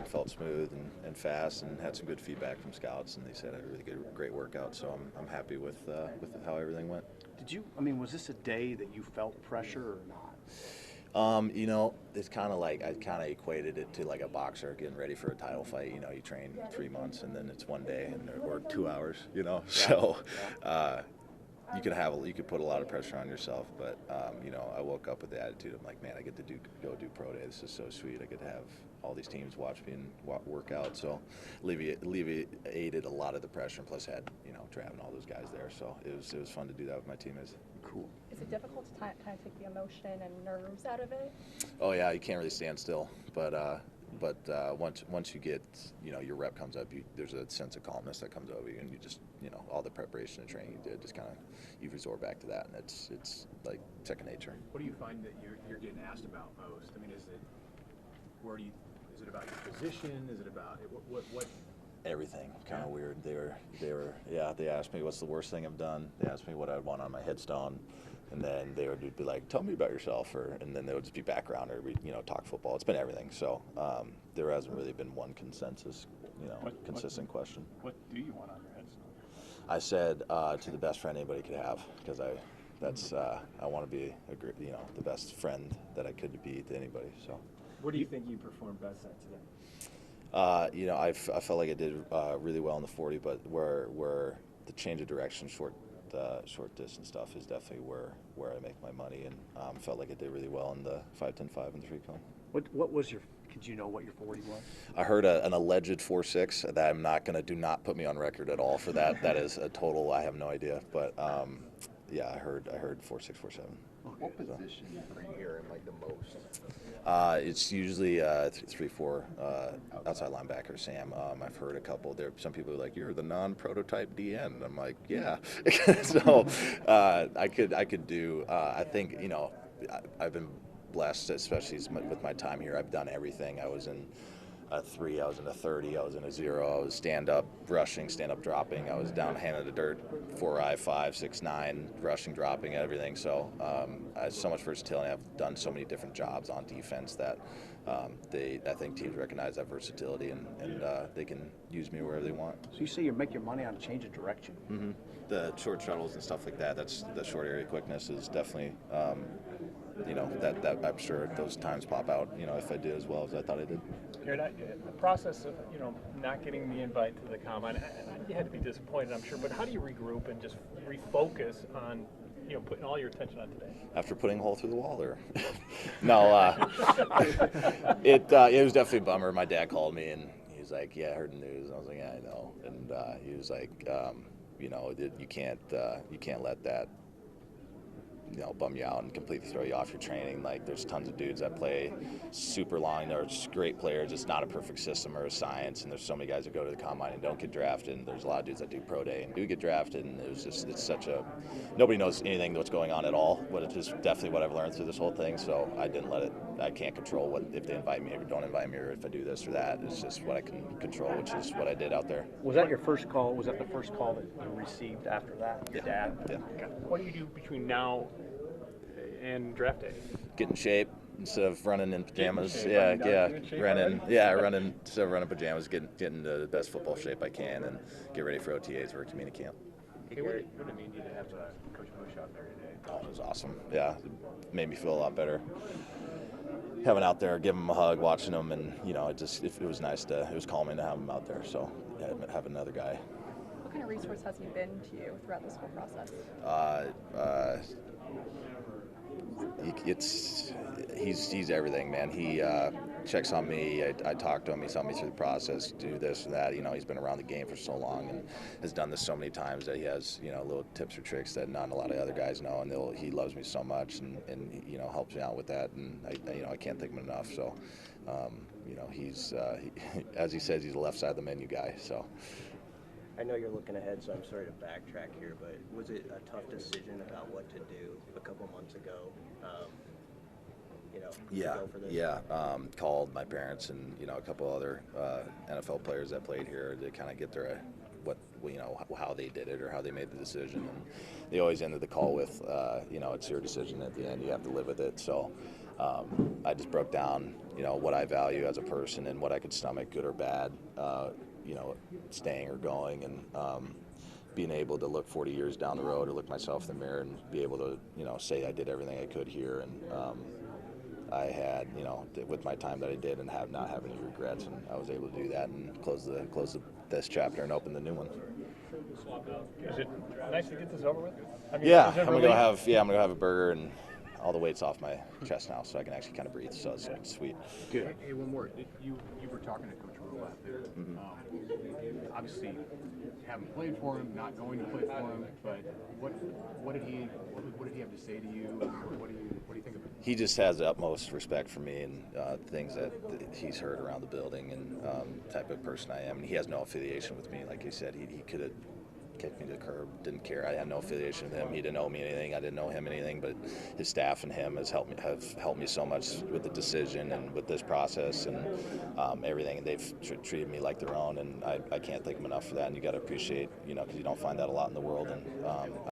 and felt smooth and fast, and had some good feedback from scouts, and they said I had a really great workout. So I'm happy with how everything went. Did you? I mean, was this a day that you felt pressure or not? It's kind of like I kind of equated it to like a boxer getting ready for a title fight. You train 3 months and then it's one day or 2 hours. So you could put a lot of pressure on yourself. But I woke up with the attitude of like, man, I get to go do pro day. This is so sweet. I get to have all these teams watch me and work out. So alleviated a lot of the pressure, and plus had traveling all those guys there. So it was fun to do that with my teammates. Cool. Is it difficult to kind of take the emotion and nerves out of it? Oh yeah, you can't really stand still. But once you get your rep comes up, there's a sense of calmness that comes over you, and you just all the preparation and training you did just kind of you resort back to that, and it's like second nature. What do you find that you're getting asked about most? I mean, is it about your position? Is it about what? Everything. Kind of weird. They asked me what's the worst thing I've done. They asked me what I'd want on my headstone, and then they would be like, tell me about yourself, and then they would just be background, or we talk football. It's been everything. So there hasn't really been one consensus consistent question. What do you want on your headstone? I said to the best friend anybody could have, because I want to be the best friend that I could be to anybody. So What do you think you performed best at today? I felt like I did really well in the 40, but where the change of direction, short distance stuff is definitely where I make my money, and felt like I did really well in the 5-10-5 and the 3-cone. What was your? Did you know what your 40 was? I heard an alleged 4.6 that I'm not gonna do not put me on record at all for that. That is a total. I have no idea, but I heard 4.6, 4.7. What position are you hearing like the most? It's usually 3-4 outside linebacker, Sam. I've heard a couple. Some people are like, "You're the non-prototype DN." And I'm like, "Yeah." So I could do. I think I've been blessed, especially with my time here. I've done everything. I was in a 3, I was in a 30, I was in a 0, I was stand-up rushing, stand-up dropping, I was down hand of the dirt, 4-eye, 5, 6, 9, rushing, dropping, everything. So I have so much versatility. I've done so many different jobs on defense that I think teams recognize that versatility, and they can use me wherever they want. So you say you make your money on a change of direction? Mm-hmm. The short shuttles and stuff like that, that's the short area quickness is definitely that I'm sure those times pop out, if I did as well as I thought I did. Garrett, the process of not getting the invite to the combine, you had to be disappointed, I'm sure. But how do you regroup and just refocus on putting all your attention on today? After putting a hole through the wall there. No, it was definitely a bummer. My dad called me and he was like, "Yeah, I heard the news." And I was like, "Yeah, I know." And he was like, you can't let that bum you out and completely throw you off your training. Like, there's tons of dudes that play super long. There's great players. It's not a perfect system or a science, and there's so many guys that go to the combine and don't get drafted, and there's a lot of dudes that do pro day and do get drafted, and it's such a nobody knows anything what's going on at all, but it's just definitely what I've learned through this whole thing. So I didn't let it. I can't control if they invite me or don't invite me, or if I do this or that. It's just what I can control, which is what I did out there. Was that your first call? Was that the first call that you received after that? Yeah. Dad? Yeah. What do you do between now and draft day? Get in shape instead of running in pajamas. Shape. Running instead of running pajamas. Get into the best football shape I can and get ready for OTAs or community camp. Hey, what did it mean to you to have Coach Bush out there today? Oh, it was awesome. Yeah, it made me feel a lot better. Having out there, giving him a hug, watching him, and it was nice it was calming to have him out there. So have another guy. What kind of resource has he been to you throughout this whole process? He's everything, man. He checks on me. I talk to him. He's helped me through the process, do this and that. He's been around the game for so long and has done this so many times that he has little tips or tricks that not a lot of other guys know. And he loves me so much and helps me out with that. And I can't thank him enough. So he's as he says, he's the left side of the menu guy. So. I know you're looking ahead, so I'm sorry to backtrack here, but was it a tough decision about what to do a couple months ago? To go for this? Yeah. Called my parents and a couple other NFL players that played here to kind of get their how they did it or how they made the decision, and they always ended the call with it's your decision at the end. You have to live with it. So I just broke down, what I value as a person and what I could stomach, good or bad, staying or going, and being able to look 40 years down the road or look myself in the mirror and be able to, say I did everything I could here. And I had, with my time that I did and not have any regrets, and I was able to do that and close this chapter and open the new one. Is it nice to get this over with? I mean, Yeah, is it I'm gonna really- go have a burger, and all the weight's off my chest now, so I can actually kind of breathe. So it's sweet. Good. Hey, one more. You were talking to Coach Rule out there. Obviously, haven't played for him, not going to play for him, but what did he have to say to you? What do you think of it? He just has the utmost respect for me and things that he's heard around the building and type of person I am. And he has no affiliation with me. Like he said, he could have kicked me to the curb, didn't care. I had no affiliation with him. He didn't owe me anything. I didn't owe him anything. But his staff and him have helped me so much with the decision and with this process and everything. And they've treated me like their own. And I can't thank them enough for that. And you got to appreciate, because you don't find that a lot in the world. And